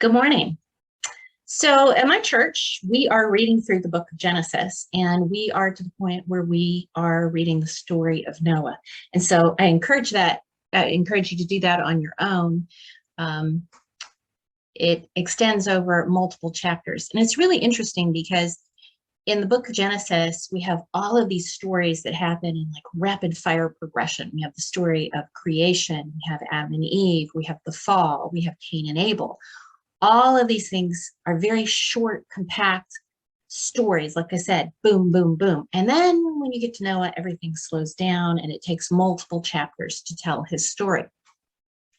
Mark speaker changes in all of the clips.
Speaker 1: Good morning. So, at my church, we are reading through the book of Genesis, and we are to the point where we are reading the story of Noah. And so, I encourage you to do that on your own. Um, it extends over multiple chapters, and it's really interesting because in the book of Genesis, we have all of these stories that happen in like rapid fire progression. We have the story of creation, we have Adam and Eve, we have the fall, we have Cain and Abel. All of these things are very short, compact stories. Like I said, boom, boom, boom. And then when you get to Noah, everything slows down and it takes multiple chapters to tell his story.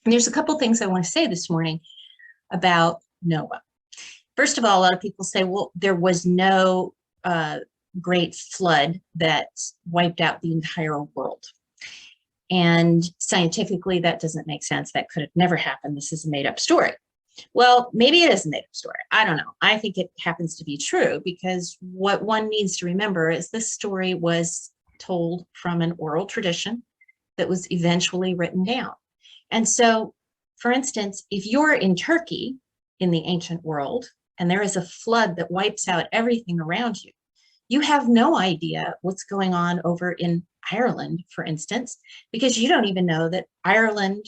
Speaker 1: And there's a couple things I want to say this morning about Noah. First of all, a lot of people say, well, there was no great flood that wiped out the entire world. And scientifically, that doesn't make sense. That could have never happened. This is a made up story. Well, maybe it is a made up story. I don't know. I think it happens to be true because what one needs to remember is this story was told from an oral tradition that was eventually written down. And so, for instance, if you're in Turkey in the ancient world and there is a flood that wipes out everything around you, you have no idea what's going on over in Ireland, for instance, because you don't even know that Ireland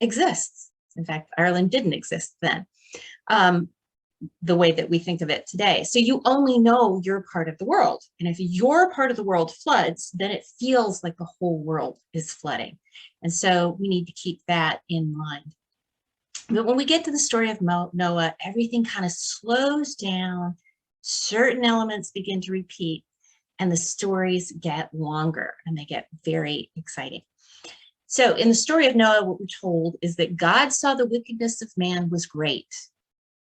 Speaker 1: exists. In fact, Ireland didn't exist then, the way that we think of it today. So you only know your part of the world. And if your part of the world floods, then it feels like the whole world is flooding. And so we need to keep that in mind. But when we get to the story of Noah, everything kind of slows down, certain elements begin to repeat, and the stories get longer and they get very exciting. So in the story of Noah, what we're told is that God saw the wickedness of man was great,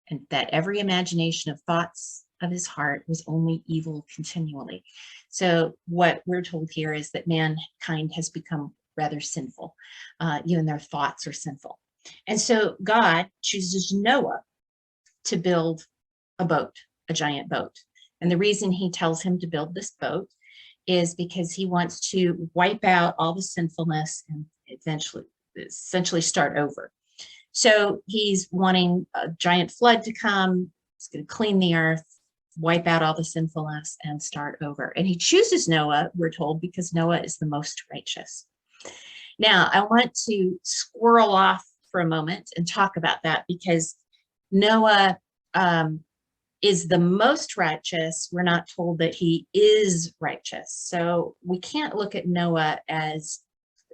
Speaker 1: and that every imagination of thoughts of his heart was only evil continually. So what we're told here is that mankind has become rather sinful. Even their thoughts are sinful. And so God chooses Noah to build a boat, a giant boat. And the reason he tells him to build this boat is because he wants to wipe out all the sinfulness and essentially start over. So he's wanting a giant flood to come. It's going to clean the earth, wipe out all the sinfulness, and start over. And he chooses Noah, we're told, because Noah is the most righteous. Now, I want to squirrel off for a moment and talk about that because Noah is the most righteous. We're not told that he is righteous. So we can't look at Noah as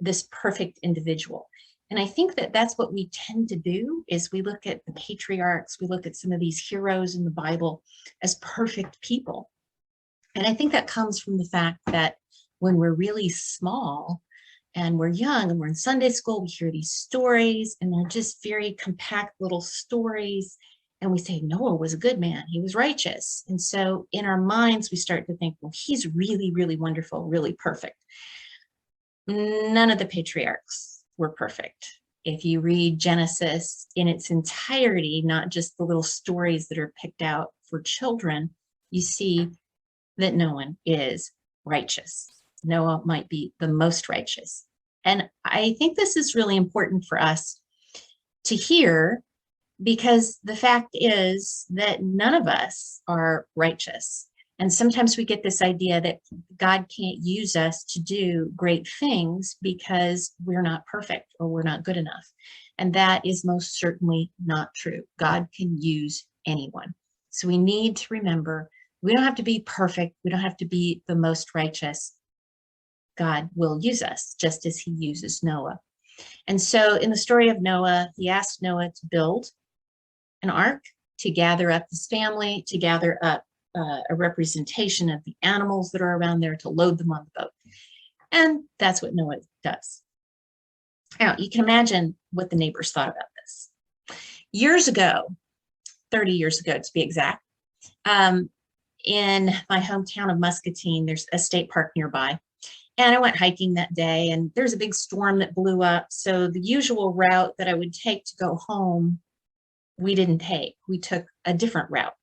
Speaker 1: this perfect individual. And I think that that's what we tend to do is we look at the patriarchs, we look at some of these heroes in the Bible as perfect people. And I think that comes from the fact that when we're really small and we're young and we're in Sunday school, we hear these stories and they're just very compact little stories. And we say, Noah was a good man. He was righteous. And so in our minds, we start to think, well, he's really, really wonderful, really perfect. None of the patriarchs were perfect. If you read Genesis in its entirety, not just the little stories that are picked out for children, you see that no one is righteous. Noah might be the most righteous. And I think this is really important for us to hear because the fact is that none of us are righteous. And sometimes we get this idea that God can't use us to do great things because we're not perfect or we're not good enough. And that is most certainly not true. God can use anyone. So we need to remember we don't have to be perfect. We don't have to be the most righteous. God will use us just as he uses Noah. And so in the story of Noah, he asked Noah to build an ark, to gather up his family, to gather up a representation of the animals that are around there, to load them on the boat. And that's what Noah does. Now, you can imagine what the neighbors thought about this. Years ago, 30 years ago to be exact, in my hometown of Muscatine, there's a state park nearby. And I went hiking that day, and there's a big storm that blew up. So the usual route that I would take to go home, we didn't take. We took a different route.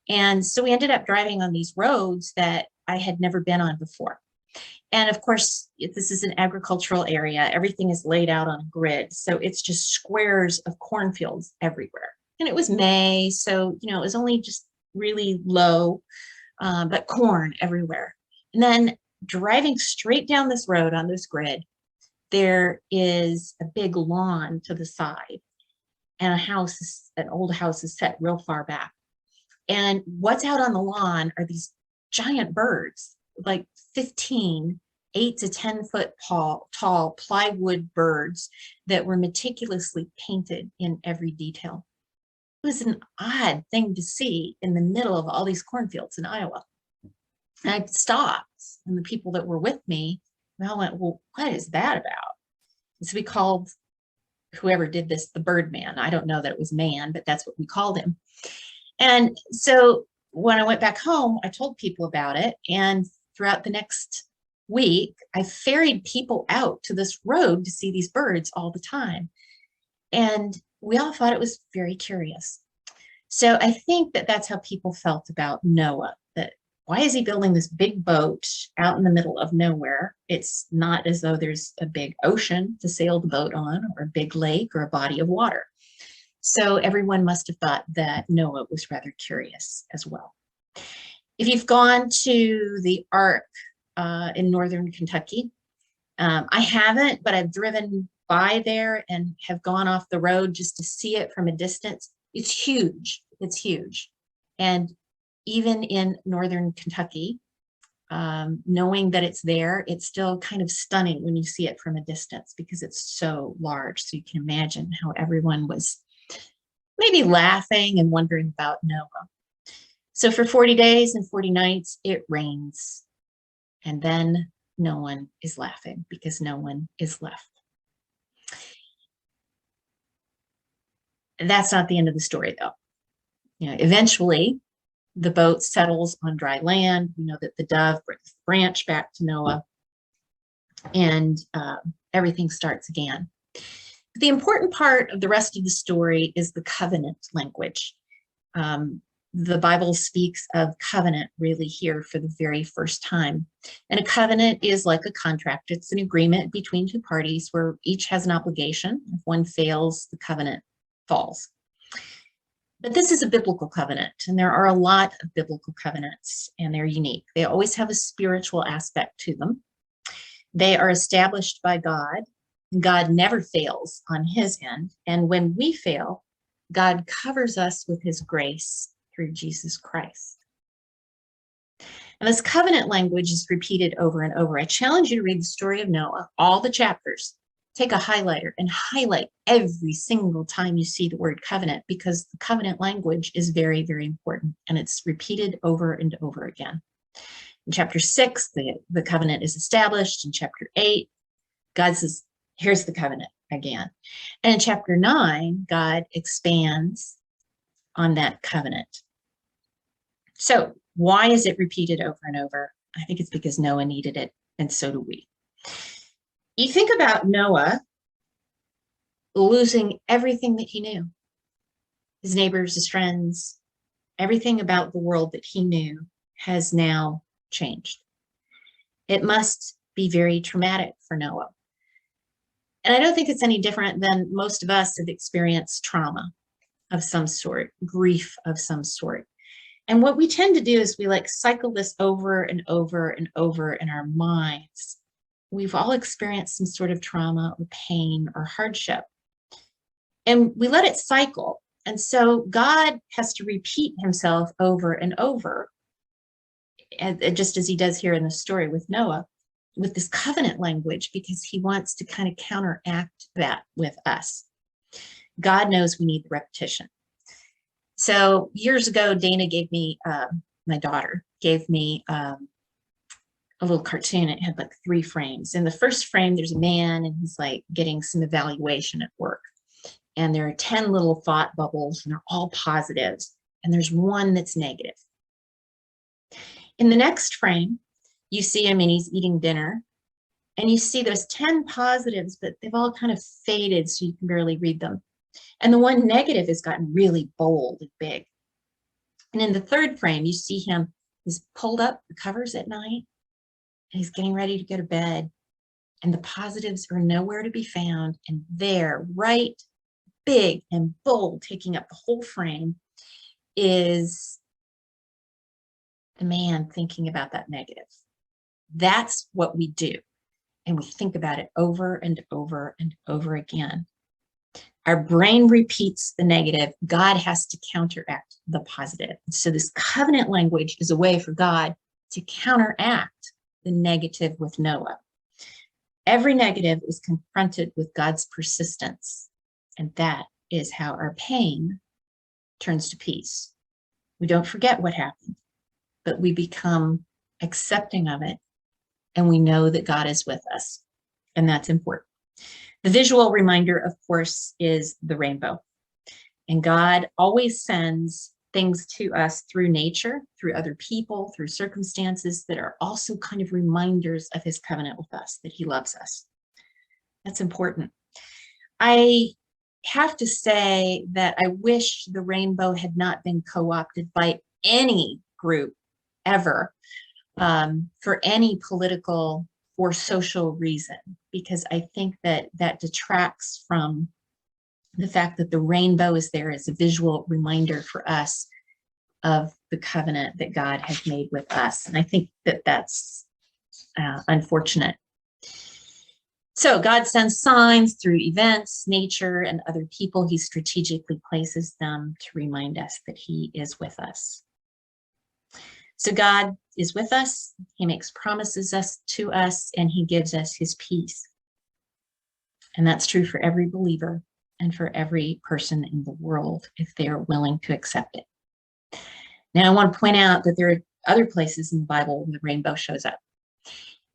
Speaker 1: And so we ended up driving on these roads that I had never been on before. And of course, this is an agricultural area. Everything is laid out on a grid. So it's just squares of cornfields everywhere. And it was May, so, it was only just really low, but corn everywhere. And then driving straight down this road on this grid, there is a big lawn to the side, and an old house is set real far back. And what's out on the lawn are these giant birds, like 15, 8 to 10 foot tall plywood birds that were meticulously painted in every detail. It was an odd thing to see in the middle of all these cornfields in Iowa. And I stopped, and the people that were with me, we all went, well, what is that about? And so we called whoever did this the Birdman. I don't know that it was man, but that's what we called him. And so when I went back home, I told people about it. And throughout the next week, I ferried people out to this road to see these birds all the time. And we all thought it was very curious. So I think that that's how people felt about Noah, that why is he building this big boat out in the middle of nowhere? It's not as though there's a big ocean to sail the boat on, or a big lake, or a body of water. So everyone must have thought that Noah was rather curious as well. If you've gone to the Ark in northern Kentucky, I haven't, but I've driven by there and have gone off the road just to see it from a distance. It's huge. It's huge. And even in northern Kentucky, knowing that it's there, it's still kind of stunning when you see it from a distance because it's so large. So you can imagine how everyone was maybe laughing and wondering about Noah. So for 40 days and 40 nights, it rains. And then no one is laughing because no one is left. And that's not the end of the story, though. Eventually, the boat settles on dry land. We know that the dove brings the branch back to Noah, and everything starts again. The important part of the rest of the story is the covenant language. The Bible speaks of covenant really here for the very first time. And a covenant is like a contract. It's an agreement between two parties where each has an obligation. If one fails, the covenant falls. But this is a biblical covenant, and there are a lot of biblical covenants, and they're unique. They always have a spiritual aspect to them. They are established by God. God never fails on his end. And when we fail, God covers us with his grace through Jesus Christ. And this covenant language is repeated over and over. I challenge you to read the story of Noah, all the chapters. Take a highlighter and highlight every single time you see the word covenant, because the covenant language is very, very important, and it's repeated over and over again. In chapter 6, the covenant is established. In chapter 8, God says, here's the covenant again. And in chapter 9, God expands on that covenant. So why is it repeated over and over? I think it's because Noah needed it, and so do we. You think about Noah losing everything that he knew, his neighbors, his friends, everything about the world that he knew has now changed. It must be very traumatic for Noah. And I don't think it's any different than most of us have experienced trauma of some sort, grief of some sort. And what we tend to do is we cycle this over and over and over in our minds. We've all experienced some sort of trauma or pain or hardship, and we let it cycle. And so God has to repeat himself over and over, and just as he does here in the story with Noah, with this covenant language, because he wants to kind of counteract that with us. God knows we need the repetition. So years ago, Dana gave me, my daughter gave me a little cartoon. It had 3 frames. In the first frame, there's a man, and he's getting some evaluation at work. And there are 10 little thought bubbles, and they're all positives. And there's one that's negative. In the next frame, you see him and he's eating dinner. And you see those 10 positives, but they've all kind of faded, so you can barely read them. And the one negative has gotten really bold and big. And in the third frame, you see him, he's pulled up the covers at night, and he's getting ready to go to bed. And the positives are nowhere to be found. And there, right big and bold, taking up the whole frame, is the man thinking about that negative. That's what we do. And we think about it over and over and over again. Our brain repeats the negative. God has to counteract the positive. So this covenant language is a way for God to counteract the negative with Noah. Every negative is confronted with God's persistence. And that is how our pain turns to peace. We don't forget what happened, but we become accepting of it. And we know that God is with us. And that's important. The visual reminder, of course, is the rainbow. And God always sends things to us through nature, through other people, through circumstances that are also kind of reminders of his covenant with us, that he loves us. That's important. I have to say that I wish the rainbow had not been co-opted by any group ever for any political or social reason, because I think that that detracts from the fact that the rainbow is there as a visual reminder for us of the covenant that God has made with us. And I think that that's unfortunate. So God sends signs through events, nature, and other people. He strategically places them to remind us that he is with us. So God is with us. He makes promises to us, and he gives us his peace. And that's true for every believer and for every person in the world if they are willing to accept it. Now, I want to point out that there are other places in the Bible where the rainbow shows up.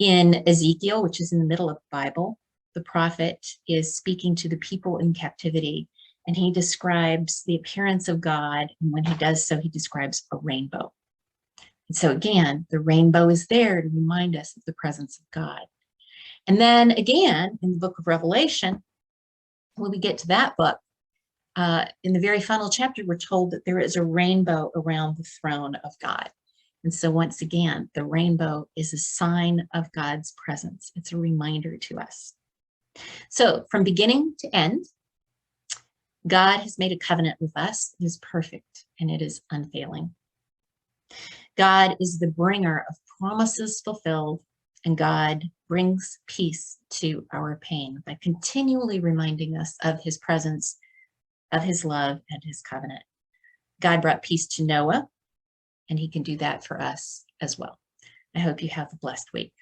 Speaker 1: In Ezekiel, which is in the middle of the Bible, the prophet is speaking to the people in captivity, and he describes the appearance of God. And when he does so, he describes a rainbow. And so again, the rainbow is there to remind us of the presence of God. And then again, in the book of Revelation, when we get to that book, in the very final chapter, we're told that there is a rainbow around the throne of God. And so once again, the rainbow is a sign of God's presence. It's a reminder to us. So from beginning to end, God has made a covenant with us. It is perfect and it is unfailing. God is the bringer of promises fulfilled, and God brings peace to our pain by continually reminding us of his presence, of his love, and his covenant. God brought peace to Noah, and he can do that for us as well. I hope you have a blessed week.